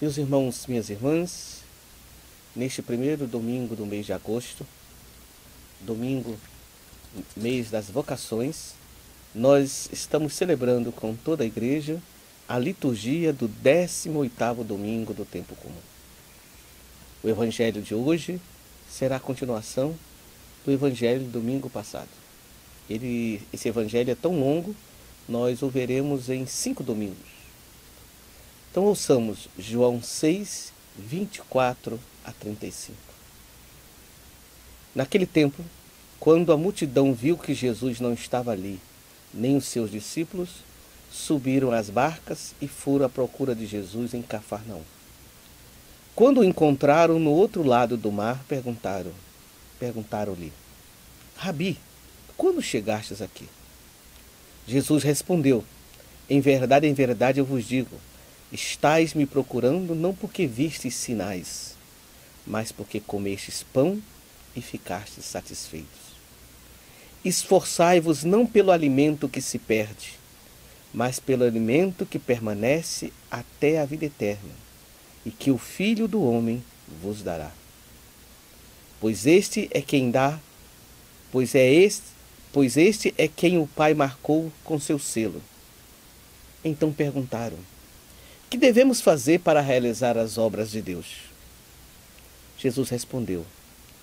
Meus irmãos, minhas irmãs, neste primeiro domingo do mês de agosto, domingo, mês das vocações, nós estamos celebrando com toda a igreja a liturgia do 18º domingo do tempo comum. O evangelho de hoje será a continuação do evangelho do domingo passado. Esse evangelho é tão longo, nós o veremos em 5 domingos. Então ouçamos João 6, 24 a 35. Naquele tempo, quando a multidão viu que Jesus não estava ali, nem os seus discípulos, subiram às barcas e foram à procura de Jesus em Cafarnaum. Quando o encontraram no outro lado do mar, perguntaram-lhe: Rabi, quando chegastes aqui? Jesus respondeu: em verdade, eu vos digo, estais me procurando não porque vistes sinais, mas porque comestes pão e ficastes satisfeitos. Esforçai-vos não pelo alimento que se perde, mas pelo alimento que permanece até a vida eterna, e que o Filho do Homem vos dará. Pois este é quem o Pai marcou com seu selo. Então perguntaram: que devemos fazer para realizar as obras de Deus? Jesus respondeu: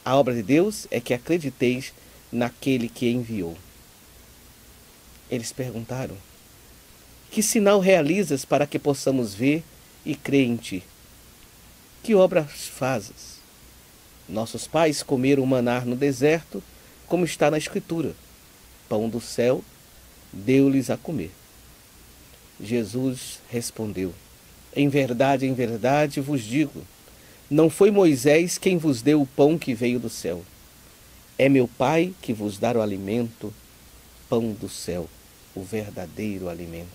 a obra de Deus é que acrediteis naquele que enviou. Eles perguntaram: que sinal realizas para que possamos ver e crer em ti? Que obras fazes? Nossos pais comeram maná no deserto, como está na Escritura: pão do céu deu-lhes a comer. Jesus respondeu: em verdade vos digo, não foi Moisés quem vos deu o pão que veio do céu. É meu Pai que vos dá o alimento, pão do céu, o verdadeiro alimento.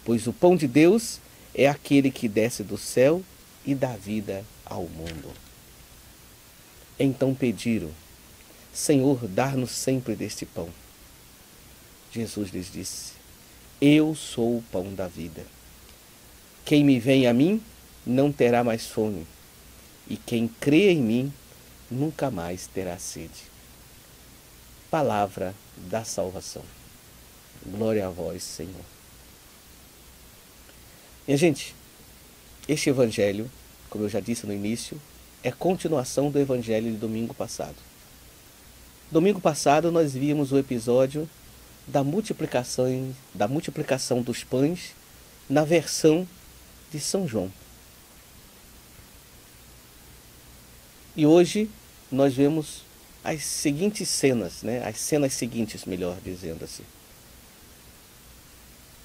Pois o pão de Deus é aquele que desce do céu e dá vida ao mundo. Então pediram: Senhor, dá-nos sempre deste pão. Jesus lhes disse: eu sou o pão da vida. Quem me vem a mim não terá mais fome, e quem crê em mim nunca mais terá sede. Palavra da salvação. Glória a vós, Senhor. Minha gente, este evangelho, como eu já disse no início, é continuação do evangelho de domingo passado. Domingo passado nós vimos o episódio da multiplicação dos pães na versão de São João. E hoje nós vemos as seguintes cenas, as cenas seguintes, melhor dizendo assim.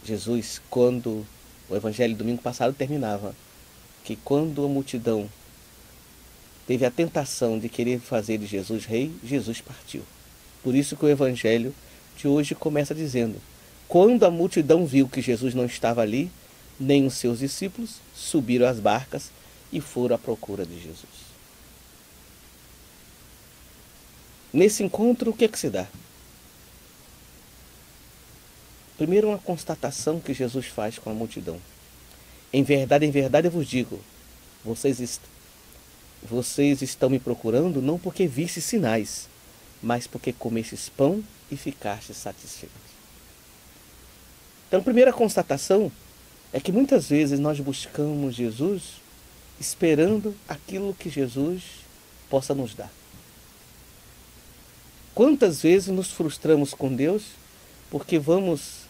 Jesus, quando o evangelho do domingo passado terminava, que quando a multidão teve a tentação de querer fazer de Jesus rei, Jesus partiu. Por isso que o evangelho de hoje começa dizendo: quando a multidão viu que Jesus não estava ali, nem os seus discípulos, subiram às barcas e foram à procura de Jesus. Nesse encontro, o que é que se dá? Primeiro, uma constatação que Jesus faz com a multidão. Em verdade, eu vos digo, vocês estão me procurando não porque vistes sinais, mas porque comestes pão e ficastes satisfeitos. Então, a primeira constatação é que muitas vezes nós buscamos Jesus esperando aquilo que Jesus possa nos dar. Quantas vezes nos frustramos com Deus porque vamos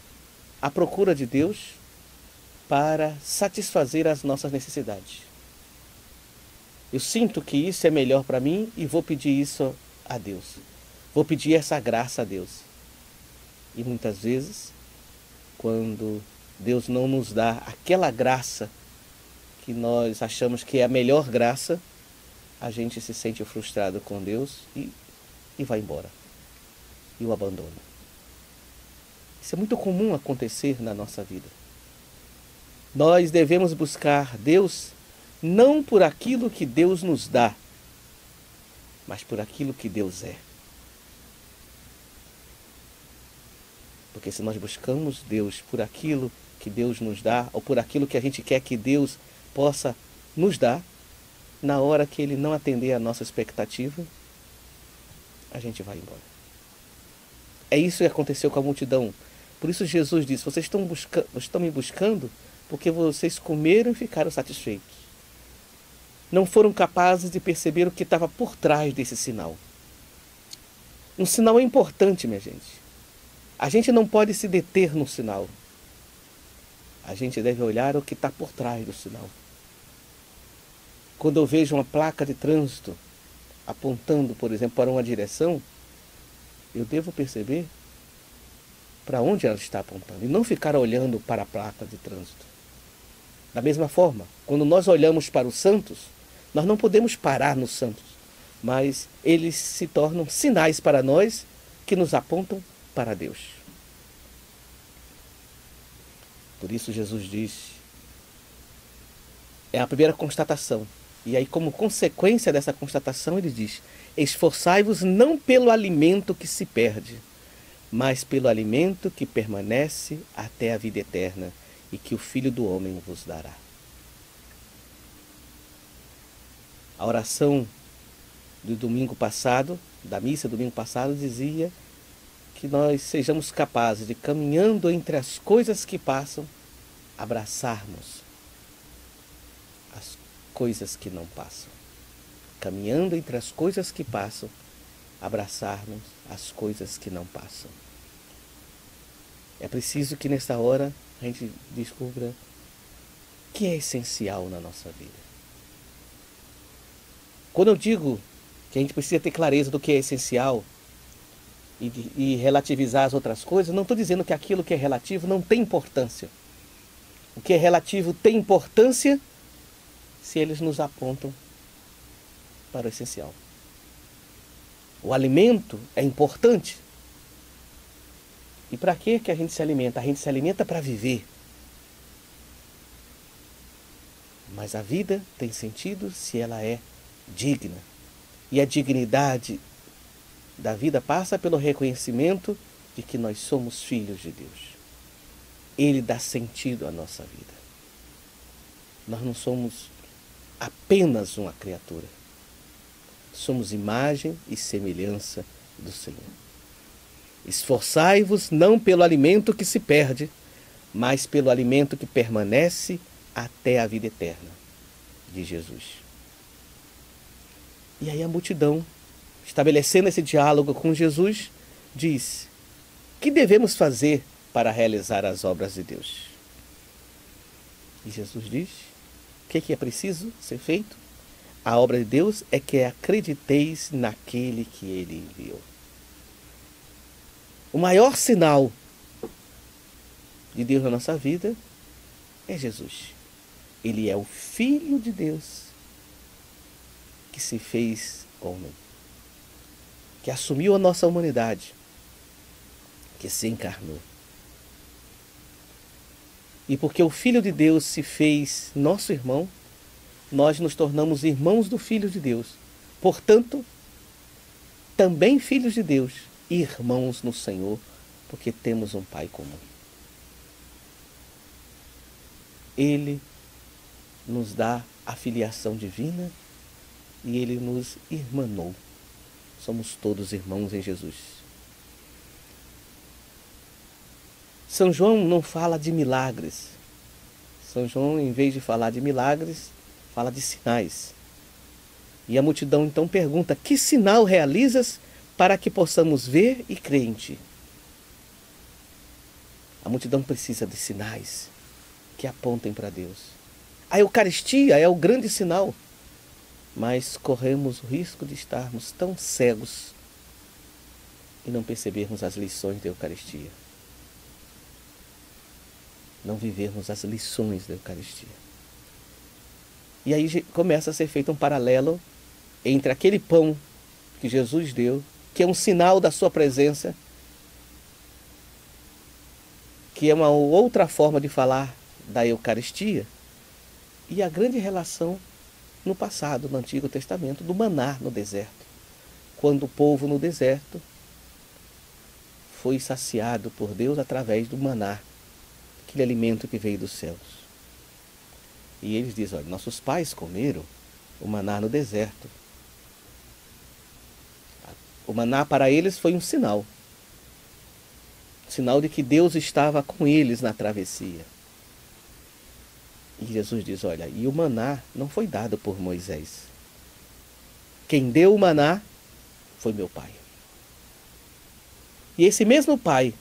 à procura de Deus para satisfazer as nossas necessidades. Eu sinto que isso é melhor para mim e vou pedir isso a Deus. Vou pedir essa graça a Deus. E muitas vezes, quando Deus não nos dá aquela graça que nós achamos que é a melhor graça, a gente se sente frustrado com Deus e vai embora. E o abandona. Isso é muito comum acontecer na nossa vida. Nós devemos buscar Deus não por aquilo que Deus nos dá, mas por aquilo que Deus é. Porque se nós buscamos Deus por aquilo que Deus nos dá, ou por aquilo que a gente quer que Deus possa nos dar, na hora que Ele não atender a nossa expectativa, a gente vai embora. É isso que aconteceu com a multidão. Por isso Jesus disse: vocês estão me buscando porque vocês comeram e ficaram satisfeitos. Não foram capazes de perceber o que estava por trás desse sinal. Um sinal é importante, minha gente. A gente não pode se deter no sinal. A gente deve olhar o que está por trás do sinal. Quando eu vejo uma placa de trânsito apontando, por exemplo, para uma direção, eu devo perceber para onde ela está apontando e não ficar olhando para a placa de trânsito. Da mesma forma, quando nós olhamos para os santos, nós não podemos parar nos santos, mas eles se tornam sinais para nós que nos apontam para Deus. Por isso Jesus disse, é a primeira constatação. E aí, como consequência dessa constatação, ele diz: esforçai-vos não pelo alimento que se perde, mas pelo alimento que permanece até a vida eterna, e que o Filho do Homem vos dará. A oração do domingo passado, da missa do domingo passado, dizia que nós sejamos capazes de, caminhando entre as coisas que passam, abraçarmos as coisas que não passam. Caminhando entre as coisas que passam, abraçarmos as coisas que não passam. É preciso que nessa hora a gente descubra o que é essencial na nossa vida. Quando eu digo que a gente precisa ter clareza do que é essencial e relativizar as outras coisas, não estou dizendo que aquilo que é relativo não tem importância. O que é relativo tem importância se eles nos apontam para o essencial. O alimento é importante. E para que a gente se alimenta? A gente se alimenta para viver. Mas a vida tem sentido se ela é digna. E a dignidade da vida passa pelo reconhecimento de que nós somos filhos de Deus. Ele dá sentido à nossa vida. Nós não somos apenas uma criatura. Somos imagem e semelhança do Senhor. Esforçai-vos não pelo alimento que se perde, mas pelo alimento que permanece até a vida eterna, de Jesus. E aí a multidão, estabelecendo esse diálogo com Jesus, diz: que devemos fazer para realizar as obras de Deus? E Jesus diz: o que é preciso ser feito? A obra de Deus é que acrediteis naquele que Ele enviou. O maior sinal de Deus na nossa vida é Jesus. Ele é o Filho de Deus que se fez homem, que assumiu a nossa humanidade, que se encarnou. E porque o Filho de Deus se fez nosso irmão, nós nos tornamos irmãos do Filho de Deus. Portanto, também filhos de Deus, irmãos no Senhor, porque temos um Pai comum. Ele nos dá a filiação divina e Ele nos irmanou. Somos todos irmãos em Jesus. São João não fala de milagres. São João, em vez de falar de milagres, fala de sinais. E a multidão então pergunta: que sinal realizas para que possamos ver e crer em ti? A multidão precisa de sinais que apontem para Deus. A Eucaristia é o grande sinal, mas corremos o risco de estarmos tão cegos e não percebermos as lições da Eucaristia. Não vivermos as lições da Eucaristia. E aí começa a ser feito um paralelo entre aquele pão que Jesus deu, que é um sinal da sua presença, que é uma outra forma de falar da Eucaristia, e a grande relação no passado, no Antigo Testamento, do maná no deserto. Quando o povo no deserto foi saciado por Deus através do maná, aquele alimento que veio dos céus. E eles dizem, olha, nossos pais comeram o maná no deserto. O maná para eles foi um sinal. Sinal de que Deus estava com eles na travessia. E Jesus diz, olha, e o maná não foi dado por Moisés. Quem deu o maná foi meu Pai. E esse mesmo Pai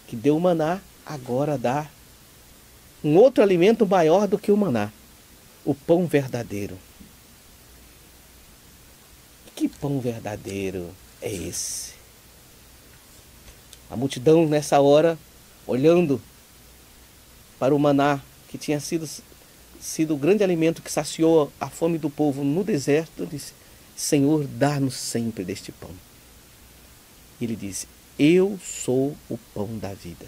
que deu o maná, agora dá um outro alimento maior do que o maná. O pão verdadeiro. Que pão verdadeiro é esse? A multidão nessa hora, olhando para o maná, que tinha sido o grande alimento que saciou a fome do povo no deserto, disse, Senhor, dá-nos sempre deste pão. E ele disse, eu sou o pão da vida.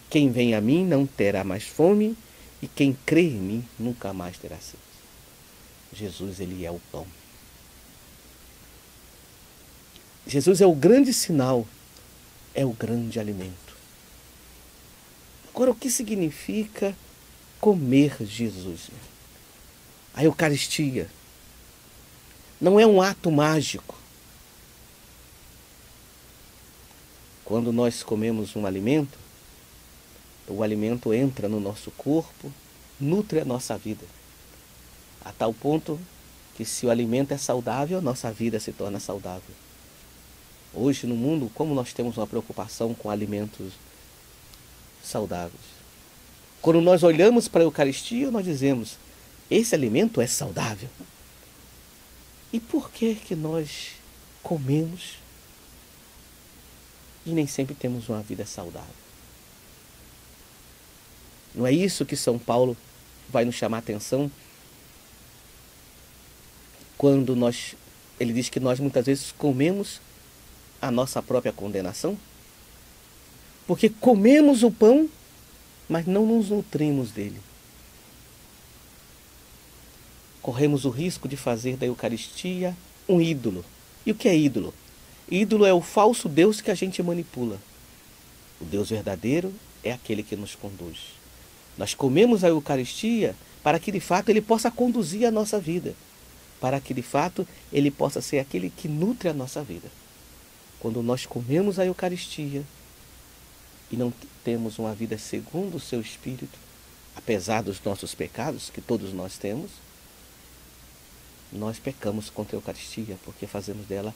Quem vem a mim não terá mais fome, e quem crê em mim nunca mais terá sede. Jesus, ele é o pão. Jesus é o grande sinal, é o grande alimento. Agora, o que significa comer Jesus? A Eucaristia não é um ato mágico. Quando nós comemos um alimento, o alimento entra no nosso corpo, nutre a nossa vida. A tal ponto que se o alimento é saudável, a nossa vida se torna saudável. Hoje no mundo, como nós temos uma preocupação com alimentos saudáveis. Quando nós olhamos para a Eucaristia, nós dizemos, esse alimento é saudável. E por que nós comemos e nem sempre temos uma vida saudável? Não é isso que São Paulo vai nos chamar a atenção quando ele diz que nós muitas vezes comemos a nossa própria condenação? Porque comemos o pão, mas não nos nutrimos dele. Corremos o risco de fazer da Eucaristia um ídolo. E o que é ídolo? Ídolo é o falso Deus que a gente manipula. O Deus verdadeiro é aquele que nos conduz. Nós comemos a Eucaristia para que de fato ele possa conduzir a nossa vida. Para que de fato ele possa ser aquele que nutre a nossa vida. Quando nós comemos a Eucaristia e não temos uma vida segundo o seu Espírito, apesar dos nossos pecados, que todos nós temos, nós pecamos contra a Eucaristia, porque fazemos dela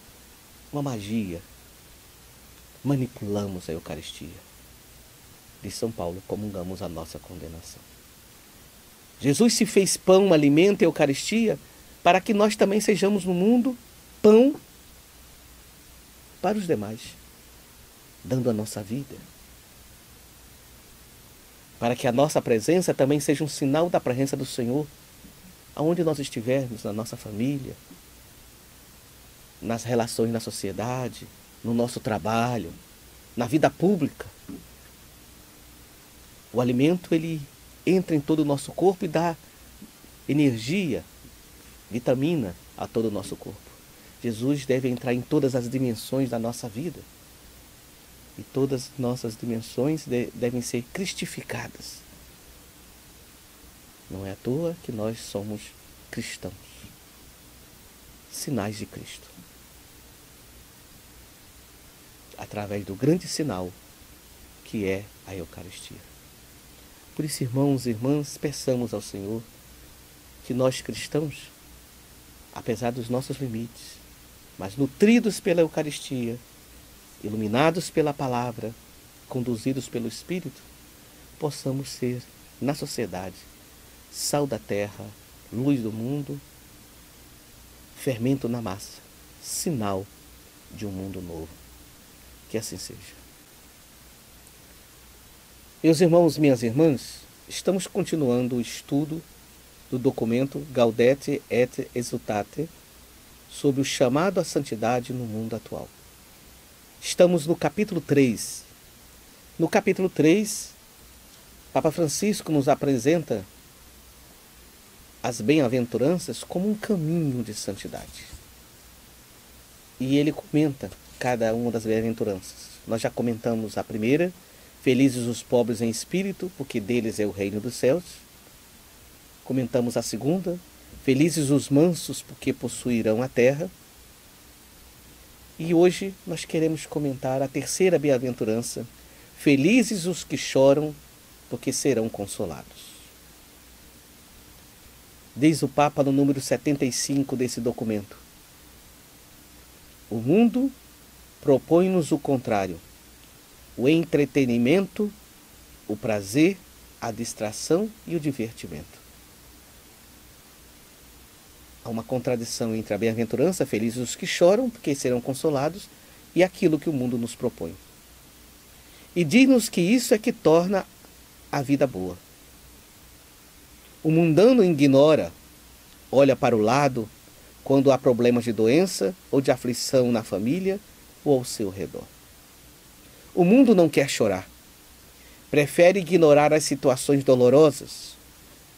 uma magia. Manipulamos a Eucaristia. De São Paulo, comungamos a nossa condenação. Jesus se fez pão, alimento e Eucaristia para que nós também sejamos no mundo pão para os demais, dando a nossa vida. Para que a nossa presença também seja um sinal da presença do Senhor, aonde nós estivermos, na nossa família, nas relações na sociedade, no nosso trabalho, na vida pública. O alimento, ele entra em todo o nosso corpo e dá energia, vitamina a todo o nosso corpo. Jesus deve entrar em todas as dimensões da nossa vida. E todas as nossas dimensões devem ser cristificadas. Não é à toa que nós somos cristãos. Sinais de Cristo. Através do grande sinal que é a Eucaristia. Por isso, irmãos e irmãs, peçamos ao Senhor que nós cristãos, apesar dos nossos limites, mas nutridos pela Eucaristia, iluminados pela palavra, conduzidos pelo Espírito, possamos ser, na sociedade, sal da terra, luz do mundo, fermento na massa, sinal de um mundo novo. Que assim seja. Meus irmãos, minhas irmãs, estamos continuando o estudo do documento Gaudete et Exsultate sobre o chamado à santidade no mundo atual. Estamos no capítulo 3. No capítulo 3, Papa Francisco nos apresenta as bem-aventuranças como um caminho de santidade. E ele comenta cada uma das bem-aventuranças. Nós já comentamos a primeira: felizes os pobres em espírito, porque deles é o reino dos céus. Comentamos a segunda, felizes os mansos, porque possuirão a terra. E hoje nós queremos comentar a terceira bem-aventurança, felizes os que choram, porque serão consolados. Diz o Papa no número 75 desse documento: o mundo propõe-nos o contrário, o entretenimento, o prazer, a distração e o divertimento. Há uma contradição entre a bem-aventurança, felizes os que choram, porque serão consolados, e aquilo que o mundo nos propõe. E diz-nos que isso é que torna a vida boa. O mundano ignora, olha para o lado, quando há problemas de doença ou de aflição na família ou ao seu redor. O mundo não quer chorar. Prefere ignorar as situações dolorosas,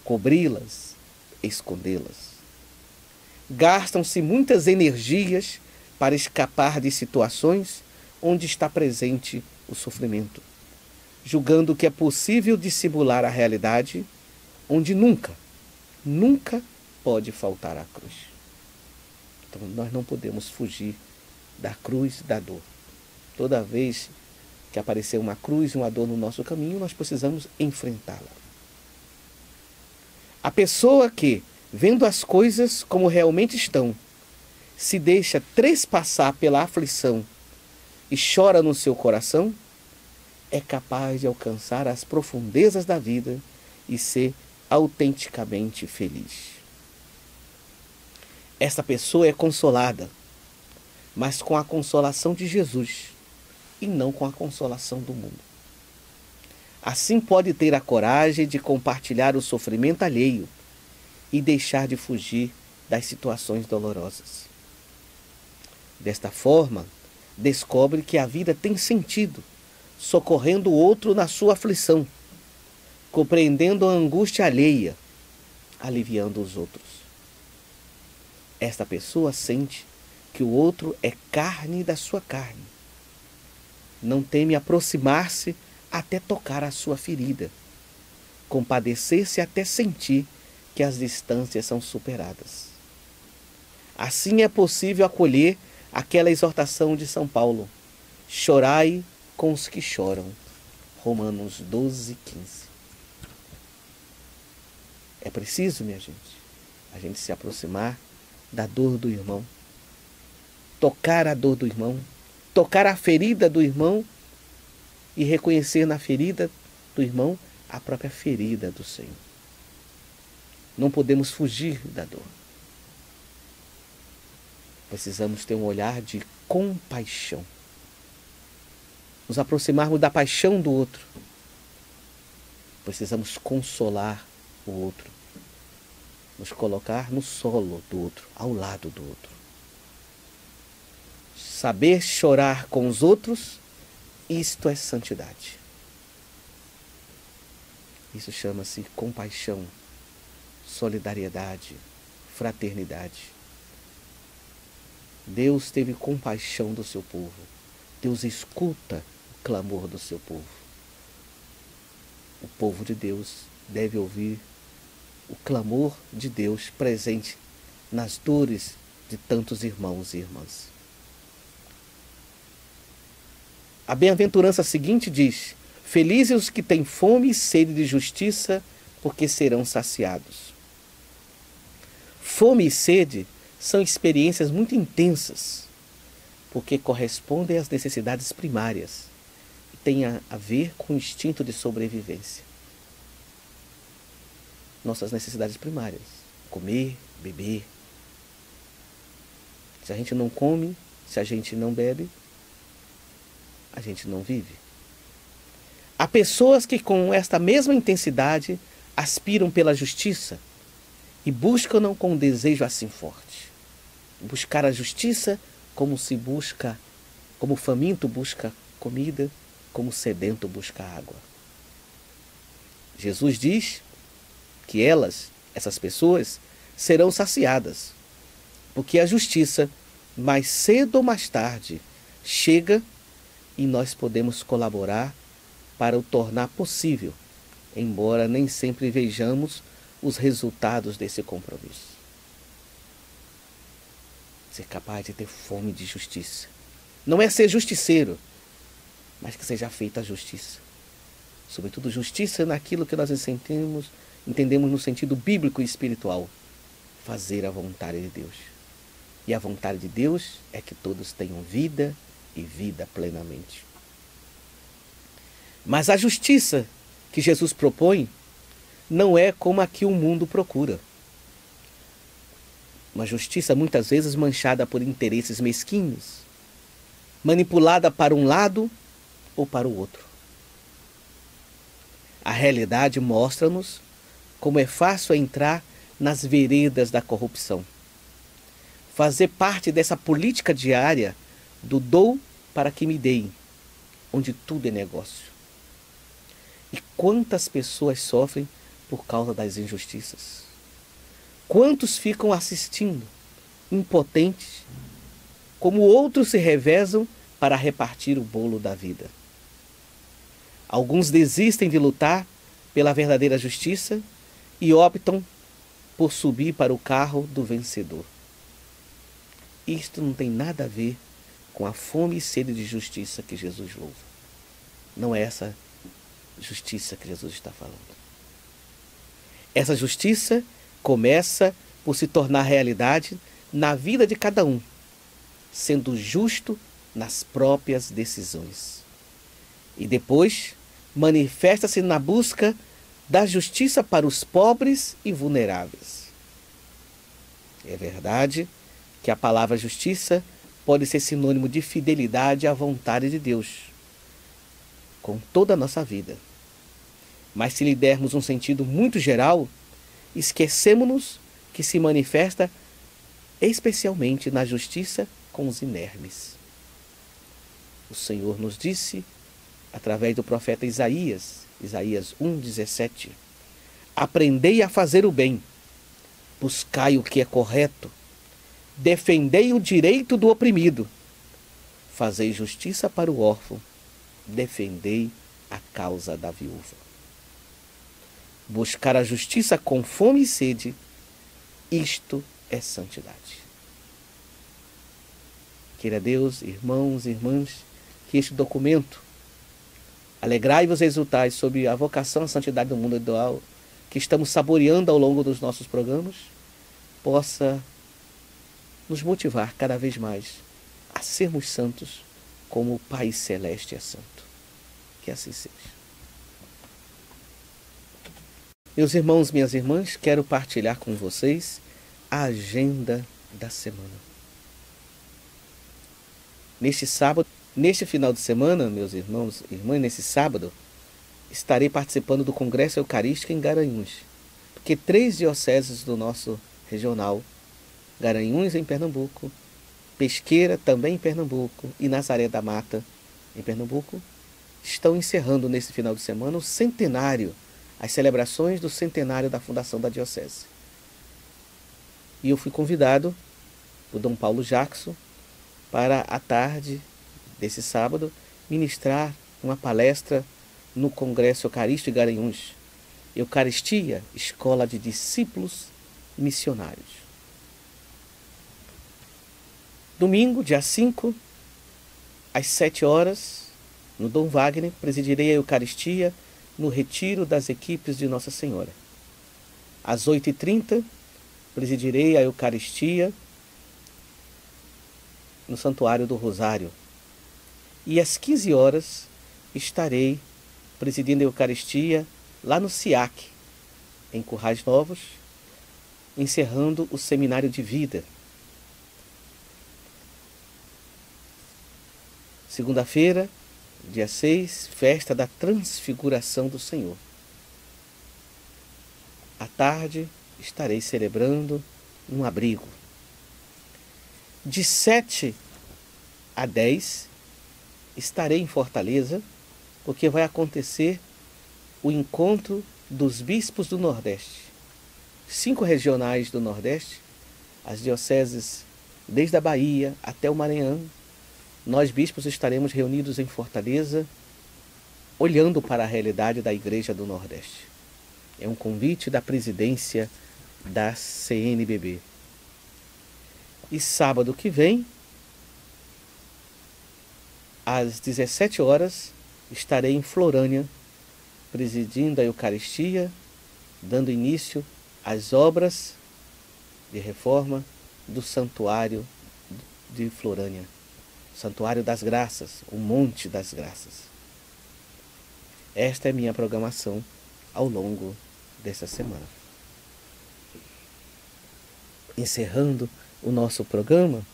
cobri-las, escondê-las. Gastam-se muitas energias para escapar de situações onde está presente o sofrimento, julgando que é possível dissimular a realidade onde nunca pode faltar a cruz. Então nós não podemos fugir da cruz, da dor. Toda vez que aparecer uma cruz e uma dor no nosso caminho, nós precisamos enfrentá-la. A pessoa que, vendo as coisas como realmente estão, se deixa trespassar pela aflição e chora no seu coração, é capaz de alcançar as profundezas da vida e ser autenticamente feliz. Esta pessoa é consolada, mas com a consolação de Jesus e não com a consolação do mundo. Assim pode ter a coragem de compartilhar o sofrimento alheio e deixar de fugir das situações dolorosas. Desta forma, descobre que a vida tem sentido, socorrendo o outro na sua aflição, compreendendo a angústia alheia, aliviando os outros. Esta pessoa sente que o outro é carne da sua carne. Não teme aproximar-se até tocar a sua ferida, compadecer-se até sentir que as distâncias são superadas. Assim é possível acolher aquela exortação de São Paulo: chorai com os que choram. Romanos 12, 15. É preciso, minha gente, a gente se aproximar da dor do irmão, tocar a dor do irmão, tocar a ferida do irmão e reconhecer na ferida do irmão a própria ferida do Senhor. Não podemos fugir da dor. Precisamos ter um olhar de compaixão. Nos aproximarmos da paixão do outro. Precisamos consolar o outro. Nos colocar no solo do outro, ao lado do outro. Saber chorar com os outros, isto é santidade. Isso chama-se compaixão, solidariedade, fraternidade. Deus teve compaixão do seu povo. Deus escuta o clamor do seu povo. O povo de Deus deve ouvir o clamor de Deus presente nas dores de tantos irmãos e irmãs. A bem-aventurança seguinte diz: felizes os que têm fome e sede de justiça, porque serão saciados. Fome e sede são experiências muito intensas, porque correspondem às necessidades primárias e têm a ver com o instinto de sobrevivência. Nossas necessidades primárias: comer, beber. Se a gente não come, se a gente não bebe, a gente não vive. Há pessoas que com esta mesma intensidade aspiram pela justiça e buscam-no com um desejo assim forte. Buscar a justiça como se busca, como o faminto busca comida, como o sedento busca água. Jesus diz que essas pessoas, serão saciadas, porque a justiça, mais cedo ou mais tarde, chega e nós podemos colaborar para o tornar possível, embora nem sempre vejamos os resultados desse compromisso. Ser capaz de ter fome de justiça. Não é ser justiceiro, mas que seja feita a justiça. Sobretudo justiça naquilo que nós entendemos no sentido bíblico e espiritual. Fazer a vontade de Deus. E a vontade de Deus é que todos tenham vida e vida plenamente. Mas a justiça que Jesus propõe não é como a que o mundo procura. Uma justiça muitas vezes manchada por interesses mesquinhos, manipulada para um lado ou para o outro. A realidade mostra-nos como é fácil entrar nas veredas da corrupção. Fazer parte dessa política diária do dou para que me deem, onde tudo é negócio. E quantas pessoas sofrem por causa das injustiças? Quantos ficam assistindo, impotentes, como outros se revezam para repartir o bolo da vida? Alguns desistem de lutar pela verdadeira justiça e optam por subir para o carro do vencedor. Isto não tem nada a ver com a fome e sede de justiça que Jesus louva. Não é essa justiça que Jesus está falando. Essa justiça começa por se tornar realidade na vida de cada um, sendo justo nas próprias decisões. E depois manifesta-se na busca da justiça para os pobres e vulneráveis. É verdade que a palavra justiça pode ser sinônimo de fidelidade à vontade de Deus, com toda a nossa vida. Mas se lhe dermos um sentido muito geral, esquecemos-nos que se manifesta especialmente na justiça com os inermes. O Senhor nos disse, através do profeta Isaías 1:17, aprendei a fazer o bem, buscai o que é correto, defendei o direito do oprimido, fazei justiça para o órfão, defendei a causa da viúva. Buscar a justiça com fome e sede, isto é santidade. Queira Deus, irmãos e irmãs, que este documento, alegrai-vos e exultai sobre a vocação à santidade do mundo ideal, que estamos saboreando ao longo dos nossos programas, possa nos motivar cada vez mais a sermos santos como o Pai Celeste é santo. Que assim seja. Meus irmãos, minhas irmãs, quero partilhar com vocês a agenda da semana. Neste final de semana, meus irmãos e irmãs, nesse sábado, estarei participando do Congresso Eucarístico em Garanhuns, porque 3 dioceses do nosso regional, Garanhuns em Pernambuco, Pesqueira também em Pernambuco e Nazaré da Mata em Pernambuco, estão encerrando nesse final de semana o centenário, as celebrações do centenário da fundação da diocese. E eu fui convidado por Dom Paulo Jackson para, à tarde desse sábado, ministrar uma palestra no Congresso Eucarístico em Garanhuns. Eucaristia, Escola de Discípulos Missionários. Domingo, dia 5, às 7 horas, no Dom Wagner, presidirei a Eucaristia no retiro das equipes de Nossa Senhora. Às 8h30, presidirei a Eucaristia no Santuário do Rosário. E às 15 horas, estarei presidindo a Eucaristia lá no SIAC, em Currais Novos, encerrando o Seminário de Vida. Segunda-feira, dia 6, festa da Transfiguração do Senhor. À tarde, estarei celebrando um abrigo. De 7 a 10, estarei em Fortaleza, porque vai acontecer o encontro dos bispos do Nordeste. 5 regionais do Nordeste, as dioceses desde a Bahia até o Maranhão. Nós, bispos, estaremos reunidos em Fortaleza, olhando para a realidade da Igreja do Nordeste. É um convite da presidência da CNBB. E sábado que vem, às 17 horas, estarei em Florânia, presidindo a Eucaristia, dando início às obras de reforma do Santuário de Florânia. Santuário das Graças, o Monte das Graças. Esta é minha programação ao longo dessa semana. Encerrando o nosso programa,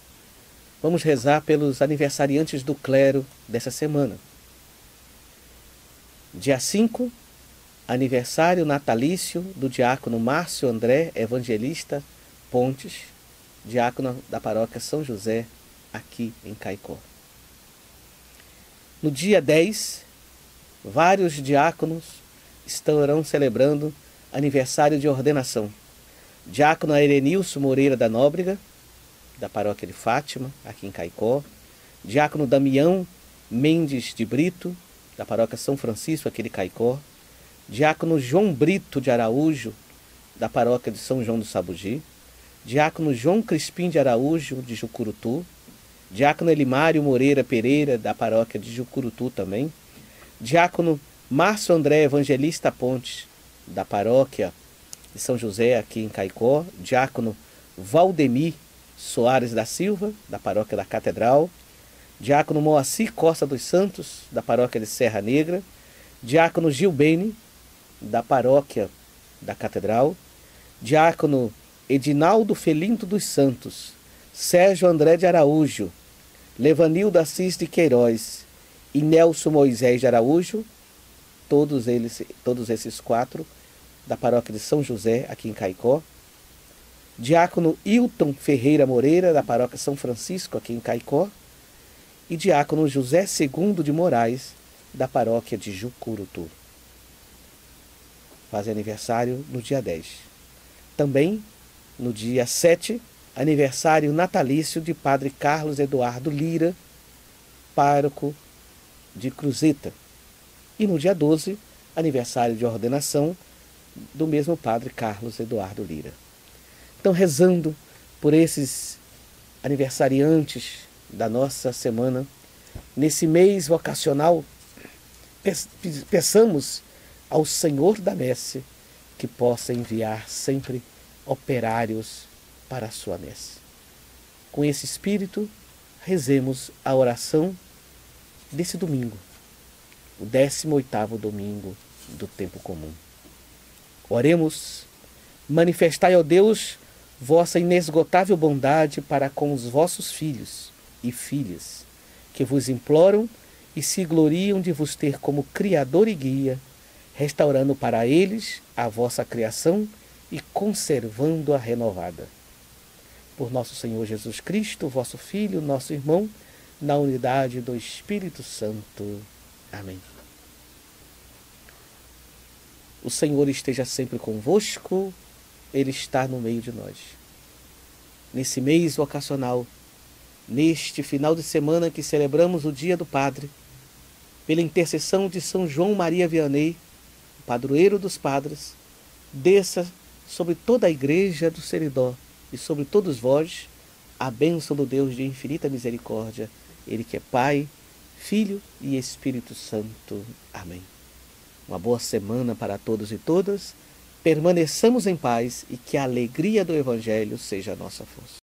vamos rezar pelos aniversariantes do clero dessa semana. Dia 5, aniversário natalício do diácono Márcio André Evangelista Pontes, diácono da paróquia São José, aqui em Caicó. No dia 10, vários diáconos estarão celebrando aniversário de ordenação. Diácono Erenilson Moreira da Nóbrega, da paróquia de Fátima, aqui em Caicó. Diácono Damião Mendes de Brito, da paróquia São Francisco, aqui de Caicó. Diácono João Brito de Araújo, da paróquia de São João do Sabugi. Diácono João Crispim de Araújo, de Jucurutu. Diácono Elimário Moreira Pereira, da paróquia de Jucurutu também. Diácono Márcio André Evangelista Pontes, da paróquia de São José, aqui em Caicó. Diácono Valdemir Soares da Silva, da paróquia da Catedral. Diácono Moacir Costa dos Santos, da paróquia de Serra Negra. Diácono Gil Bene, da paróquia da Catedral. Diácono Edinaldo Felinto dos Santos, Sérgio André de Araújo, Levanildo Assis de Queiroz e Nelson Moisés de Araújo, todos esses 4, da paróquia de São José, aqui em Caicó. Diácono Hilton Ferreira Moreira, da paróquia São Francisco, aqui em Caicó. E diácono José II de Moraes, da paróquia de Jucurutu. Faz aniversário no dia 10. Também, no dia 7, aniversário natalício de Padre Carlos Eduardo Lira, pároco de Cruzeta. E no dia 12, aniversário de ordenação do mesmo Padre Carlos Eduardo Lira. Então, rezando por esses aniversariantes da nossa semana, nesse mês vocacional, peçamos ao Senhor da Messe que possa enviar sempre operários para a sua messe. Com esse espírito, rezemos a oração desse domingo, o 18º domingo do tempo comum. Oremos: manifestai, ó Deus, vossa inesgotável bondade para com os vossos filhos e filhas, que vos imploram e se gloriam de vos ter como Criador e Guia, restaurando para eles a vossa criação e conservando-a renovada. Por nosso Senhor Jesus Cristo, vosso Filho, nosso irmão, na unidade do Espírito Santo. Amém. O Senhor esteja sempre convosco, Ele está no meio de nós. Nesse mês vocacional, neste final de semana que celebramos o Dia do Padre, pela intercessão de São João Maria Vianney, o padroeiro dos padres, desça sobre toda a igreja do Seridó e sobre todos vós a bênção do Deus de infinita misericórdia, Ele que é Pai, Filho e Espírito Santo. Amém. Uma boa semana para todos e todas. Permaneçamos em paz e que a alegria do Evangelho seja a nossa força.